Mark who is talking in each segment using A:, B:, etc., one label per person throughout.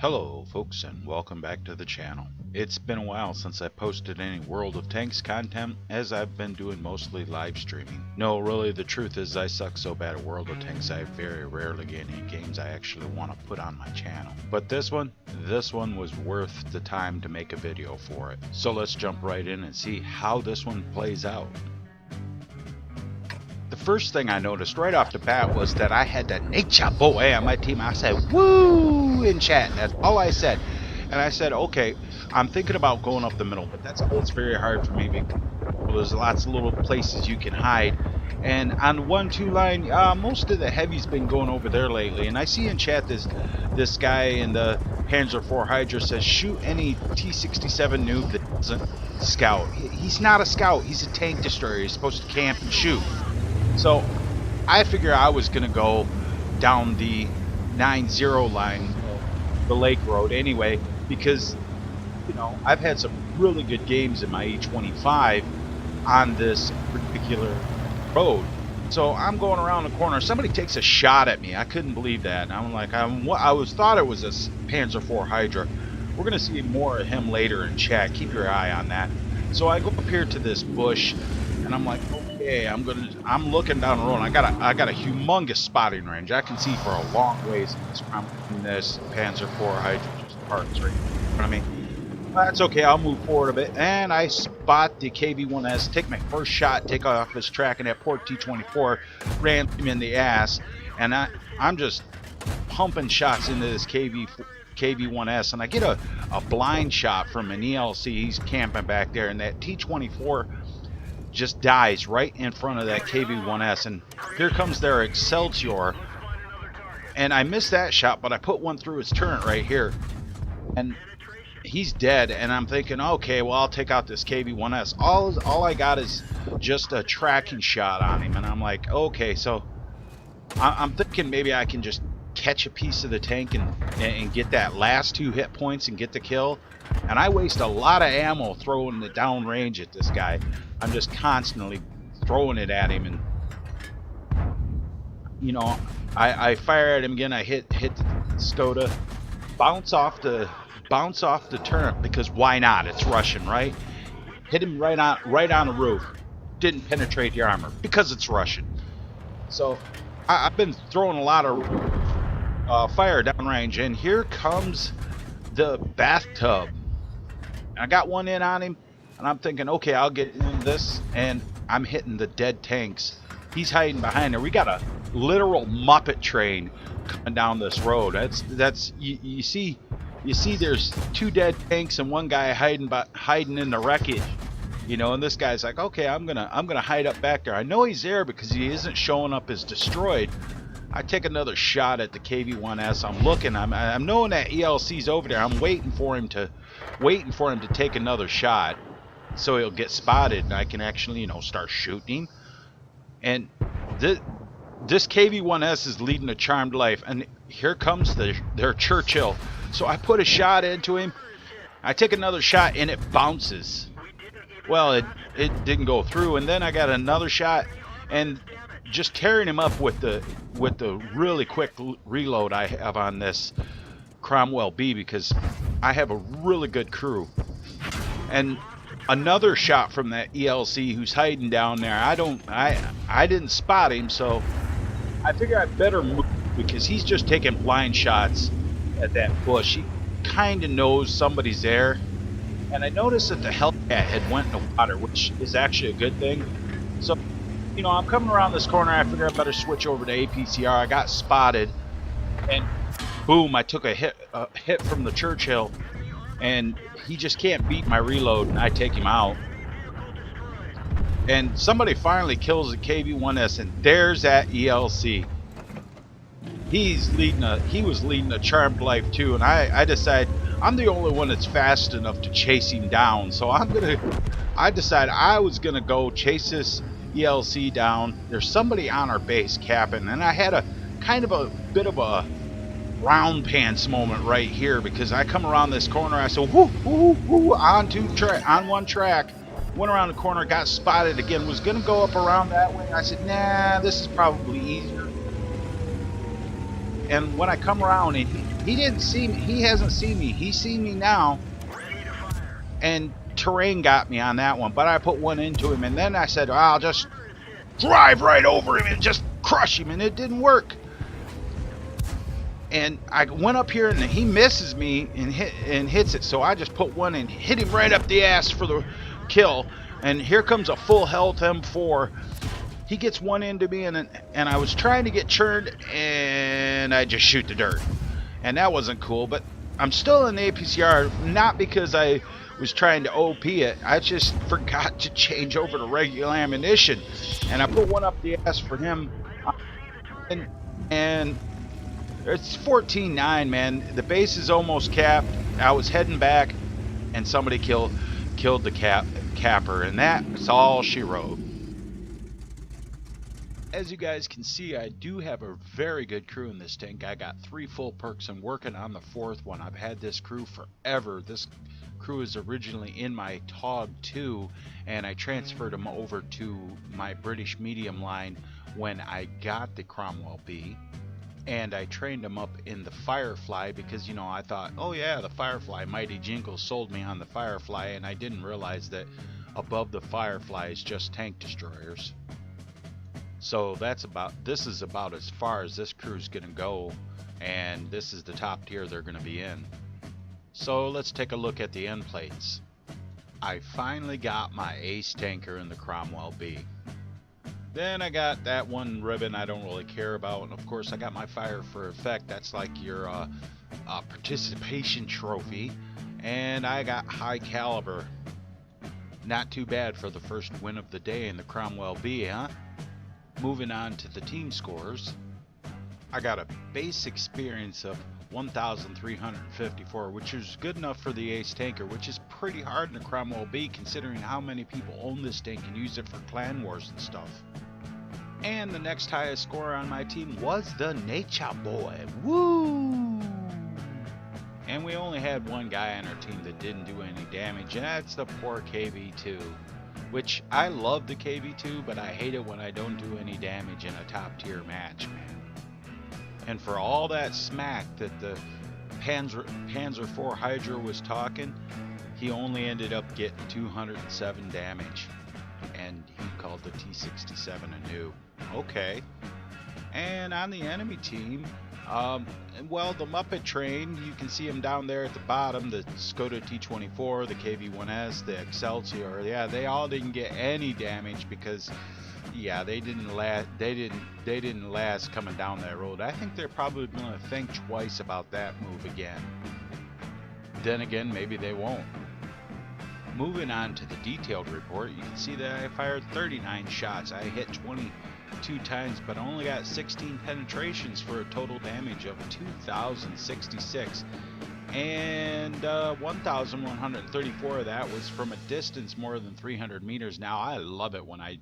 A: Hello folks and welcome back to the channel. It's been a while since I posted any World of Tanks content, as I've been doing mostly live streaming. No, really the truth is I suck so bad at World of Tanks I very rarely get any games I actually want to put on my channel. But this one was worth the time to make a video for it. So let's jump right in and see how this one plays out. The first thing I noticed right off the bat was that I had that nature boy on my team. I said, woo, in chat. That's all I said. And I said, okay, I'm thinking about going up the middle, but that's always very hard for me because there's lots of little places you can hide. And on the 1-2 line, most of the heavy's been going over there lately. And I see in chat this guy in the Panzer IV Hydra says, shoot any T-67 noob that doesn't scout. He's not a scout. He's a tank destroyer. He's supposed to camp and shoot. So I figured I was going to go down the 9-0 line, the Lake Road anyway, because, you know, I've had some really good games in my E25 on this particular road. So I'm going around the corner. Somebody takes a shot at me. I couldn't believe that. And I'm like, thought it was a Panzer IV Hydra. We're going to see more of him later in chat. Keep your eye on that. So I go up here to this bush, and I'm like, okay, I'm looking down the road. I got a humongous spotting range. I can see for a long ways in this Panzer IV Hydra just parks right in front of me. That's okay. I'll move forward a bit, and I spot the KV-1S. Take my first shot, take off his track, and that poor T-24 ran him in the ass. And I'm just pumping shots into this KV-1S, and I get a blind shot from an ELC. He's camping back there, and that T-24 just dies right in front of that KV-1S, and here comes their Excelsior, and I missed that shot, but I put one through his turret right here, and he's dead. And I'm thinking, okay, well, I'll take out this KV-1S. All I got is just a tracking shot on him, and I'm like, okay, so I'm thinking maybe I can just catch a piece of the tank and get that last 2 hit points and get the kill. And I waste a lot of ammo throwing the down range at this guy. I'm just constantly throwing it at him, and you know, I fire at him again. I hit the Skoda, bounce off the turret, because why not? It's Russian, right? Hit him right on the roof. Didn't penetrate the armor because it's Russian. So I've been throwing a lot of fire downrange, and here comes the bathtub. I got one in on him, and I'm thinking, okay, I'll get in this, and I'm hitting the dead tanks. He's hiding behind there. We got a literal Muppet train coming down this road. That's you see there's 2 dead tanks and one guy hiding in the wreckage, you know. And this guy's like, okay, I'm gonna hide up back there. I know he's there because he isn't showing up as destroyed. I take another shot at the KV-1S. I'm looking. I'm knowing that ELC's over there. I'm waiting for him to take another shot, so he'll get spotted and I can actually, you know, start shooting. And this KV-1S is leading a charmed life, and here comes their Churchill. So I put a shot into him. I take another shot, and it bounces. Well, it didn't go through, and then I got another shot, and just tearing him up with the really quick reload I have on this Cromwell B, because I have a really good crew. And another shot from that ELC who's hiding down there. I didn't spot him, so I figure I better move, because he's just taking blind shots at that bush. He kind of knows somebody's there, and I noticed that the Hellcat had went in the water, which is actually a good thing. So, you know, I'm coming around this corner. I figure I better switch over to APCR. I got spotted, and boom, I took a hit from the Churchill, and he just can't beat my reload, and I take him out. And somebody finally kills the KV-1S, and there's that ELC. He was leading a charmed life too, and I decide I'm the only one that's fast enough to chase him down. So I decided I was gonna go chase this ELC down. There's somebody on our base capping, and I had a kind of a bit of a round pants moment right here, because I come around this corner. I said, whoo, whoo, whoo, on one track, went around the corner, got spotted again, was gonna go up around that way. I said, nah, this is probably easier. And when I come around, and he didn't see me, he hasn't seen me. He's seen me now, and terrain got me on that one. But I put one into him, and then I said, I'll just drive right over him and just crush him, and it didn't work. And I went up here, and he misses me and hits it. So I just put one and hit him right up the ass for the kill. And here comes a full health M4. He gets one into me, and I was trying to get churned, and I just shoot the dirt. And that wasn't cool, but I'm still in the APCR, not because I was trying to OP it. I just forgot to change over to regular ammunition. And I put one up the ass for him, and it's 14-9, man. The base is almost capped. I was heading back, and somebody killed the capper, and that's all she wrote. As you guys can see, I do have a very good crew in this tank. I got 3 full perks and working on the 4th one. I've had this crew forever. This crew is originally in my TOG 2, and I transferred them over to my British medium line when I got the Cromwell B. And I trained them up in the Firefly because, you know, I thought, oh yeah, the Firefly, Mighty Jingles sold me on the Firefly, and I didn't realize that above the Firefly is just tank destroyers. So this is about as far as this crew's gonna go, and this is the top tier they're gonna be in. So let's take a look at the end plates. I finally got my ace tanker in the Cromwell B. Then I got that one ribbon I don't really care about, and of course I got my fire for effect. That's like your participation trophy, and I got high caliber. Not too bad for the first win of the day in the Cromwell B, huh? Moving on to the team scores, I got a base experience of 1,354, which is good enough for the ace tanker, which is pretty hard in the Cromwell B considering how many people own this tank and use it for clan wars and stuff. And the next highest score on my team was the Nature Boy. Woo! And we only had one guy on our team that didn't do any damage, and that's the poor KV2. Which, I love the KV2, but I hate it when I don't do any damage in a top tier match, man. And for all that smack that the Panzer IV Hydra was talking, he only ended up getting 207 damage. And he called the T-67 a noob. Okay. And on the enemy team, well, the Muppet train, you can see him down there at the bottom, the Skoda T24, the KV-1S, the Excelsior. Yeah, they all didn't get any damage because, yeah, they didn't last coming down that road. I think they're probably going to think twice about that move again. Then again, maybe they won't. Moving on to the detailed report, you can see that I fired 39 shots. I hit 22 times, but only got 16 penetrations for a total damage of 2,066. And 1,134 of that was from a distance more than 300 meters. Now, I love it when I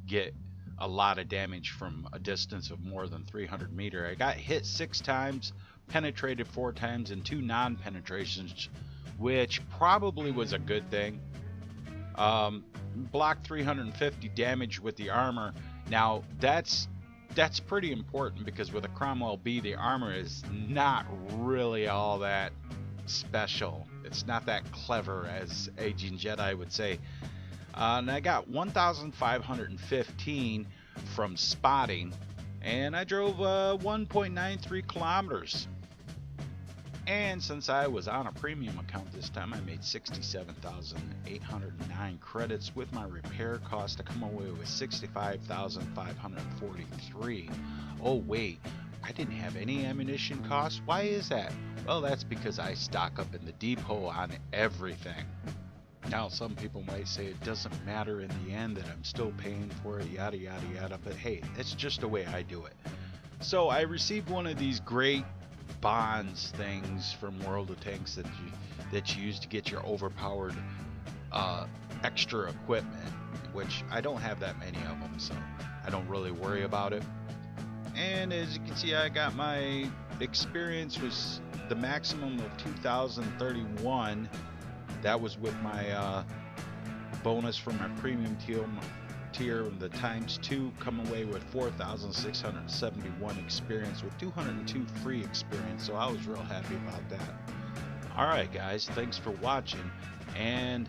A: get a lot of damage from a distance of more than 300 meters. I got hit 6 times, penetrated 4 times, and 2 non-penetrations, which probably was a good thing. Blocked 350 damage with the armor. Now that's pretty important because with a Cromwell B, the armor is not really all that special. It's not that clever as Aging Jedi would say. And I got 1,515 from spotting, and I drove 1.93 kilometers. And since I was on a premium account this time, I made 67,809 credits. With my repair cost, I come away with 65,543. Oh wait, I didn't have any ammunition costs? Why is that? Well, that's because I stock up in the depot on everything. Now, some people might say it doesn't matter in the end, that I'm still paying for it, yada yada yada, but hey, it's just the way I do it. So I received one of these great bonds things from World of Tanks that you use to get your overpowered extra equipment, which I don't have that many of them, so I don't really worry about it. And as you can see, I got my experience was the maximum of 2,031. That was with my bonus from my premium tier, the times 2, come away with 4,671 experience with 202 free experience. So I was real happy about that. Alright guys, thanks for watching, and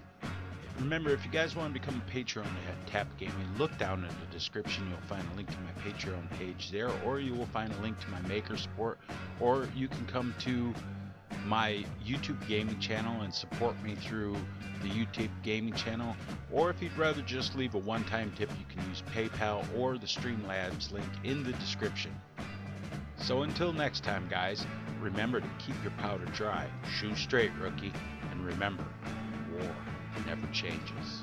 A: remember, if you guys want to become a patron at T.A.P Gaming, look down in the description. You'll find a link to my Patreon page there, or you will find a link to my Maker support, or you can come to my YouTube gaming channel and support me through the YouTube gaming channel, or if you'd rather just leave a one-time tip, you can use PayPal or the Streamlabs link in the description. So until next time guys, remember to keep your powder dry, shoot straight rookie, and remember, war never changes.